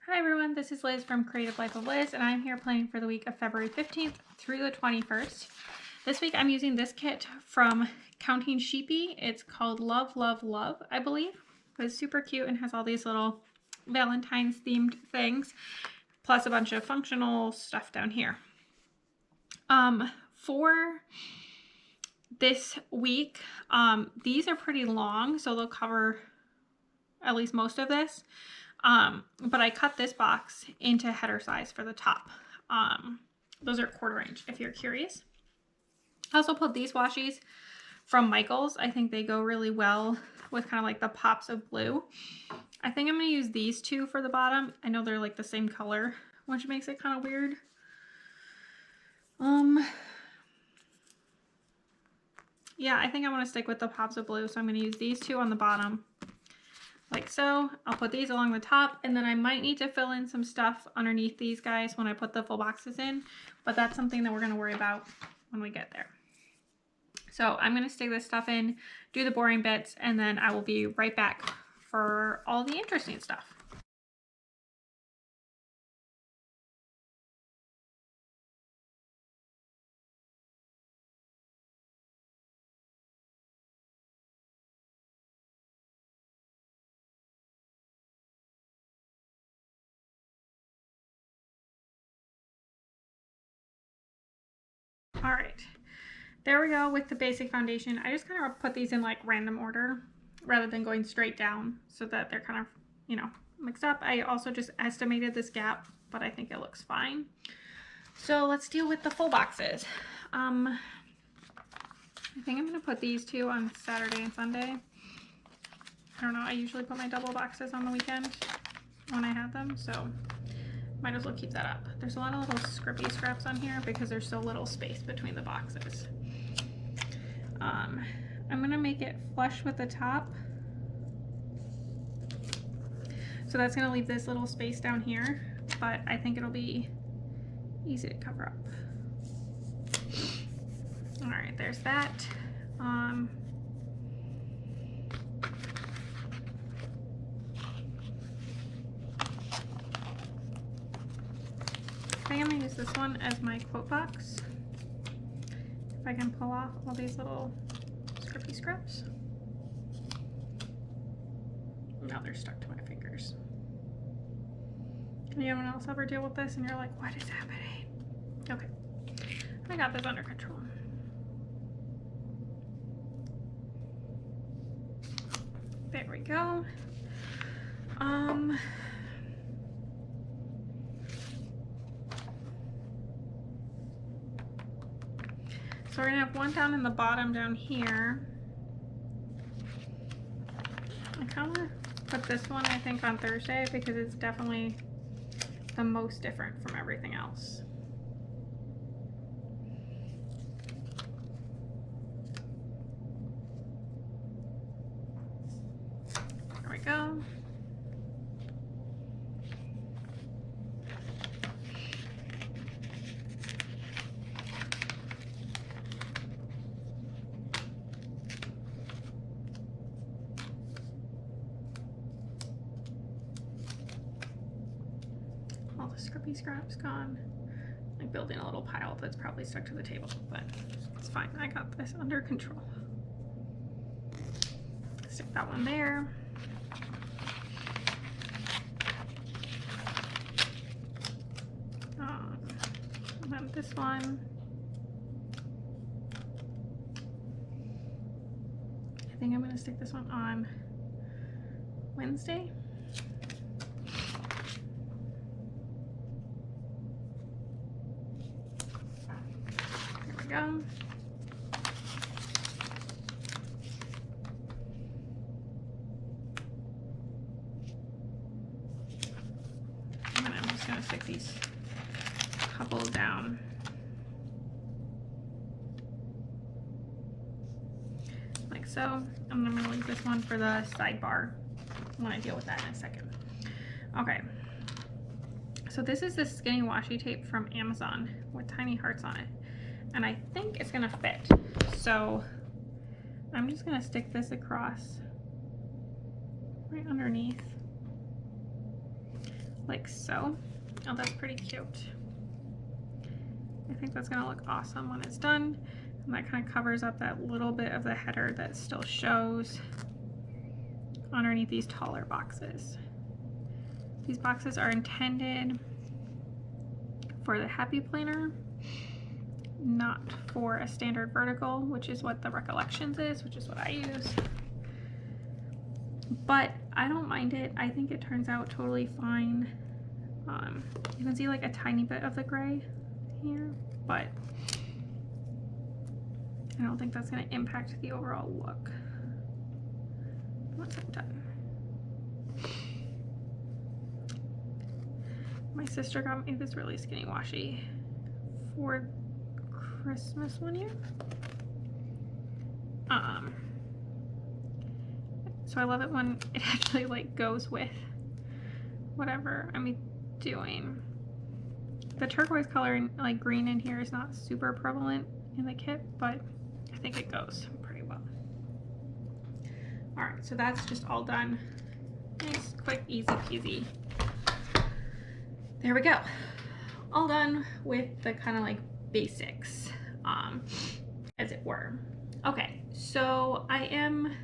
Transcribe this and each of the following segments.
Hi everyone, this is Liz from Creative Life of Liz, and I'm here planning for the week of February 15th through the 21st. This week I'm using this kit from Counting Sheepy. It's called Love, Love, Love, I believe. It's super cute and has all these little Valentine's themed things, plus a bunch of functional stuff down here. For this week, these are pretty long, so they'll cover at least most of this. But I cut this box into header size for the top. Those are 1/4 inch if you're curious. I also put these washies from Michaels. I think they go really well with kind of like the pops of blue. I think I'm going to use these two for the bottom. I know they're like the same color, which makes it kind of weird. Yeah, I think I want to stick with the pops of blue, so I'm going to use these two on the bottom. Like so. I'll put these along the top, and then I might need to fill in some stuff underneath these guys when I put the full boxes in, but that's something that we're going to worry about when we get there. So I'm going to stick this stuff in, do the boring bits, and then I will be right back for all the interesting stuff. All right, there we go with the basic foundation. I just kind of put these in like random order rather than going straight down so that they're kind of, you know, mixed up. I also just estimated this gap, but I think it looks fine. So let's deal with the full boxes. I think I'm going to put these two on Saturday and Sunday. I don't know, I usually put my double boxes on the weekend when I have them, so might as well keep that up. There's a lot of little scrippy scraps on here because there's so little space between the boxes. I'm going to make it flush with the top. So that's going to leave this little space down here, but I think it'll be easy to cover up. All right, there's that. I think I'm going to use this one as my quote box. If I can pull off all these little scrippy scraps. Now they're stuck to my fingers. Anyone else ever deal with this and you're like, what is happening? Okay, I got this under control. There we go. So we're gonna have one down in the bottom down here. I kind of put this one, I think, on Thursday because it's definitely the most different from everything else. There we go. All the scrippy scraps gone. Like building a little pile that's probably stuck to the table, but it's fine. I got this under control. Stick that one there. And then this one. I think I'm going to stick this one on Wednesday. There we go. And then I'm just going to stick these couple down. Like so. I'm going to leave this one for the sidebar when I deal with that in a second. Okay. So this is the skinny washi tape from Amazon with tiny hearts on it. And I think it's going to fit. So I'm just going to stick this across right underneath like so. Oh, that's pretty cute. I think that's gonna look awesome when it's done. And that kind of covers up that little bit of the header that still shows underneath these taller boxes. These boxes are intended for the happy planner, not for a standard vertical, which is what the Recollections is, which is what I use. But I don't mind it. I think it turns out totally fine. You can see like a tiny bit of the gray here, but I don't think that's going to impact the overall look once I'm done. My sister got me this really skinny washi for Christmas one year. So I love it when it actually like goes with whatever I'm doing. The turquoise color, like green in here, is not super prevalent in the kit, but I think it goes pretty well. All right, so that's just all done. Nice, quick, easy peasy. There we go. All done with the kind of like basics, as it were. Okay, so I am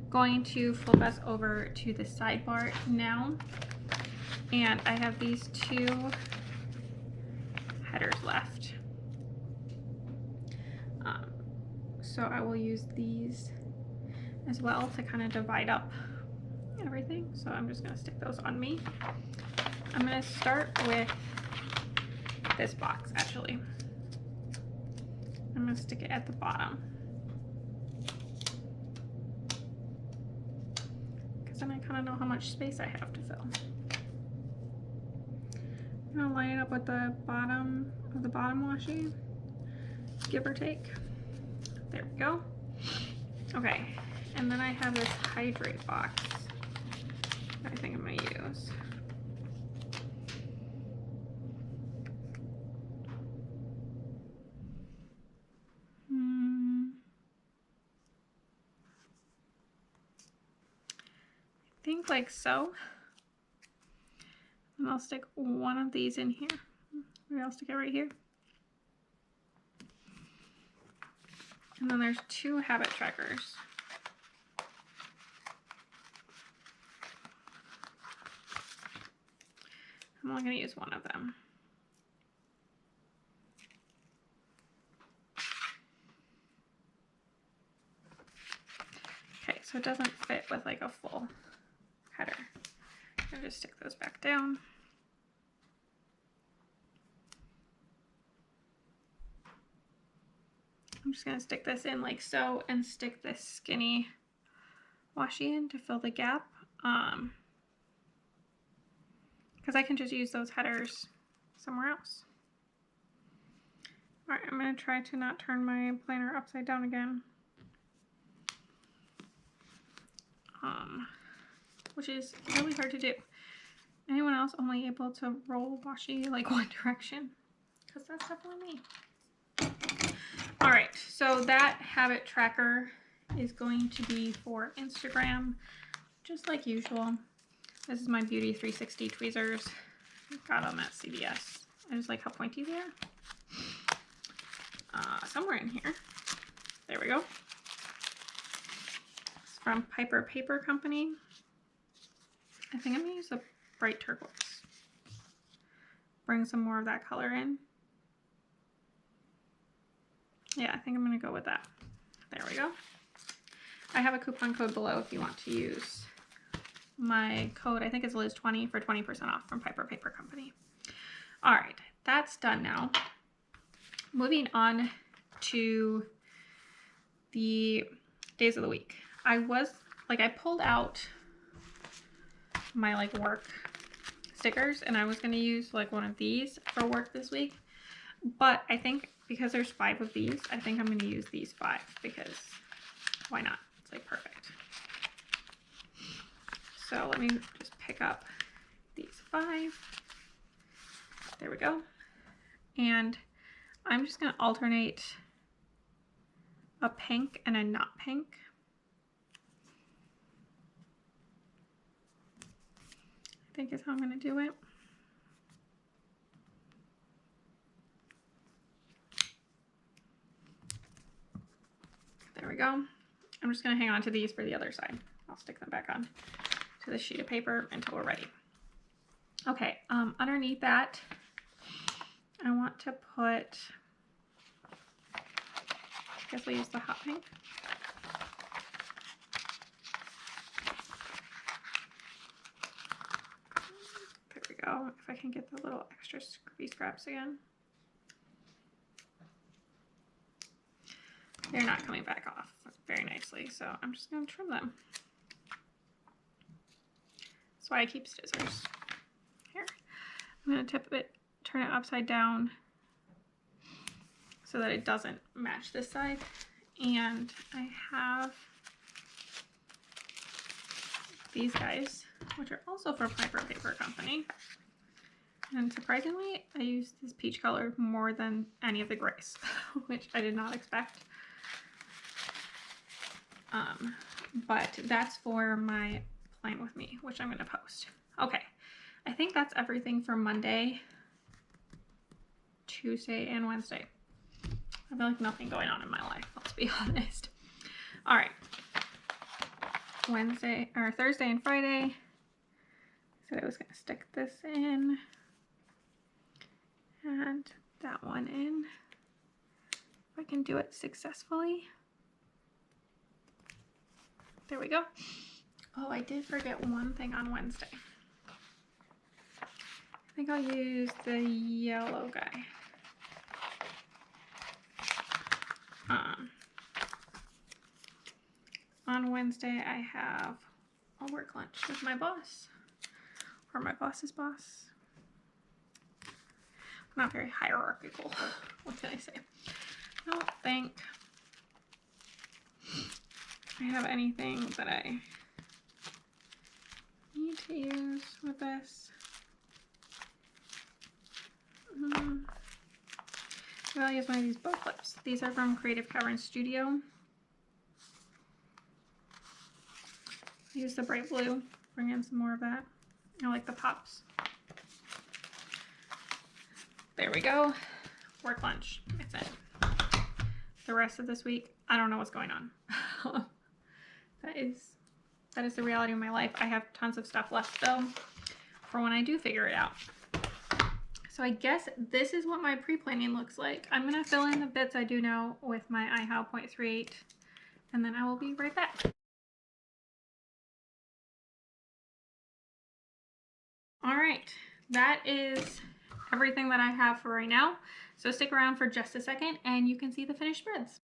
going to flip us over to the sidebar now. And I have these two headers left. So I will use these as well to kind of divide up everything. So I'm just going to stick those on me. I'm going to start with this box actually. I'm going to stick it at the bottom, because then I kind of know how much space I have to fill. I'm going to line it up with the bottom of the bottom washi, give or take. There we go. Okay, and then I have this hydrate box that I think I'm going to use. I think like so. And I'll stick one of these in here. Maybe I'll stick it right here. And then there's two habit trackers. I'm only going to use one of them. Okay, so it doesn't fit with like a full header. I'll just stick those back down. I'm just going to stick this in like so and stick this skinny washi in to fill the gap. Because I can just use those headers somewhere else. All right, I'm going to try to not turn my planner upside down again. Which is really hard to do. Anyone else only able to roll washi like one direction? Because that's definitely me. All right, so that habit tracker is going to be for Instagram, just like usual. This is my Beauty 360 tweezers. Got them at CVS. I just like how pointy they are. Somewhere in here. There we go. It's from Piper Paper Company. I think I'm going to use a bright turquoise. Bring some more of that color in. Yeah, I think I'm going to go with that. There we go. I have a coupon code below if you want to use my code. I think it's Liz20 for 20% off from Piper Paper Company. All right, that's done now. Moving on to the days of the week. I pulled out my like work stickers and I was going to use like one of these for work this week. But I think because there's 5 of these, I think I'm going to use these 5 because why not? It's like perfect. So let me just pick up these 5. There we go. And I'm just going to alternate a pink and a not pink. I think is how I'm going to do it. we go. I'm just going to hang on to these for the other side. I'll stick them back on to the sheet of paper until we're ready. Okay, underneath that, I want to put, I guess we'll use the hot pink. There we go. If I can get the little extra scrappy scraps again. They're not coming back off very nicely, so I'm just going to trim them. That's why I keep scissors. Here, I'm going to tip it, turn it upside down so that it doesn't match this side. And I have these guys, which are also from Piper Paper Company. And surprisingly, I used this peach color more than any of the grays, which I did not expect. But that's for my Plan With Me, which I'm going to post. Okay, I think that's everything for Monday, Tuesday, and Wednesday. I feel like nothing going on in my life, let's be honest. All right, Wednesday or Thursday and Friday, I said I was going to stick this in and that one in, if I can do it successfully. There we go. Oh, I did forget one thing on Wednesday. I think I'll use the yellow guy. On Wednesday, I have a work lunch with my boss, or my boss's boss. I'm not very hierarchical. What can I say? I don't think I have anything that I need to use with this. I'll use one of these bow clips. These are from Creative Cavern Studio. Use the bright blue, bring in some more of that. I like the pops. There we go. Work lunch. That's it. The rest of this week, I don't know what's going on. That is the reality of my life. I have tons of stuff left though for when I do figure it out. So I guess this is what my pre-planning looks like. I'm gonna fill in the bits I do know with my iHow 0.38 and then I will be right back. All right, that is everything that I have for right now. So stick around for just a second and you can see the finished spreads.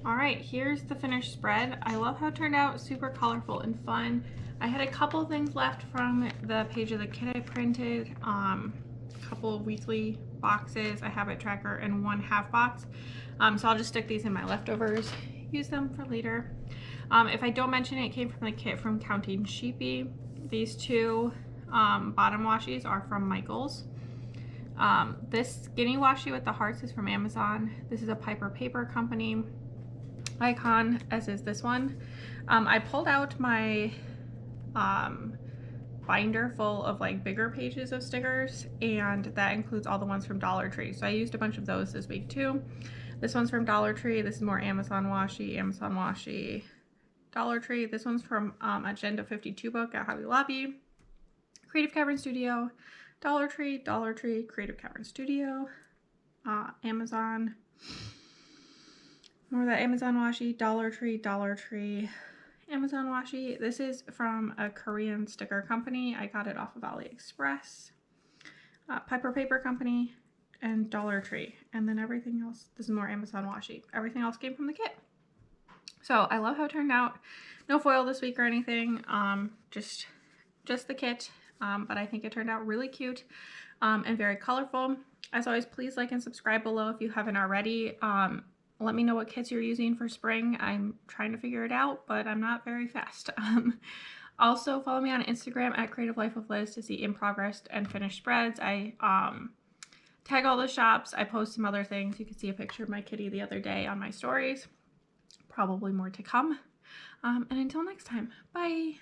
All right, here's the finished spread. I love how it turned out, super colorful and fun. I had a couple things left from the page of the kit I printed, a couple of weekly boxes, a habit tracker, and one half box. So I'll just stick these in my leftovers, use them for later. If I don't mention it, it came from the kit from Counting Sheepy. These two bottom washies are from Michaels. This skinny washi with the hearts is from Amazon. This is a Piper Paper Company icon, as is this one. I pulled out my binder full of like bigger pages of stickers, and that includes all the ones from Dollar Tree. So I used a bunch of those this week too. This one's from Dollar Tree. This is more Amazon washi, Dollar Tree. This one's from Agenda 52 book at Hobby Lobby. Creative Cavern Studio, Dollar Tree, Creative Cavern Studio, Amazon. More of that Amazon washi, Dollar Tree, Amazon washi. This is from a Korean sticker company. I got it off of AliExpress. Piper Paper Company and Dollar Tree. And then everything else, this is more Amazon washi. Everything else came from the kit. So I love how it turned out. No foil this week or anything, just the kit. But I think it turned out really cute and very colorful. As always, please like and subscribe below if you haven't already. Let me know what kits you're using for spring. I'm trying to figure it out, but I'm not very fast. Also, follow me on Instagram at Creative Life with Liz to see in progress and finished spreads. I tag all the shops. I post some other things. You can see a picture of my kitty the other day on my stories. Probably more to come. And until next time, bye.